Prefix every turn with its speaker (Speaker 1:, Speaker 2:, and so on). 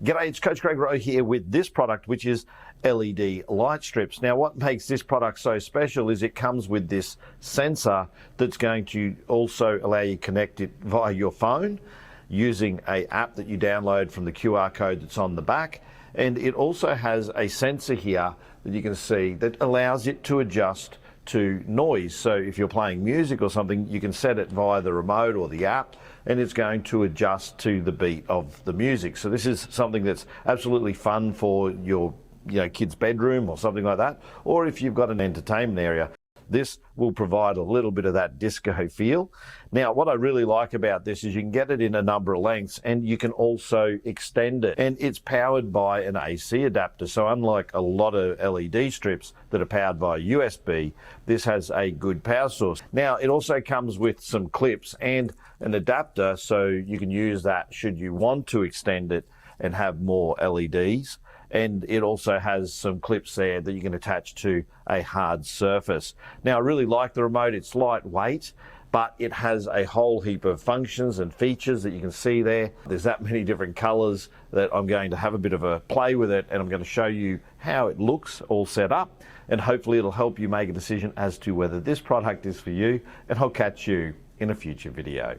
Speaker 1: G'day, it's Coach Greg Rowe here with this product, which is LED light strips. Now, what makes this product so special is it comes with this sensor that's going to also allow you to connect it via your phone using an app that you download from the QR code that's on the back. And it also has a sensor here that you can see that allows it to adjust to noise. So if you're playing music or something, you can set it via the remote or the app, and it's going to adjust to the beat of the music. So this is something that's absolutely fun for your kid's bedroom or something like that, or if you've got an entertainment area. This will provide a little bit of that disco feel. Now, what I really like about this is you can get it in a number of lengths and you can also extend it. And it's powered by an AC adapter. So unlike a lot of LED strips that are powered by USB, this has a good power source. Now, it also comes with some clips and an adapter, so you can use that should you want to extend it and have more LEDs. And it also has some clips there that you can attach to a hard surface. Now, I really like the remote. It's lightweight, but it has a whole heap of functions and features that you can see there. There's that many different colors that I'm going to have a bit of a play with it, and I'm going to show you how it looks all set up, and hopefully it'll help you make a decision as to whether this product is for you, and I'll catch you in a future video.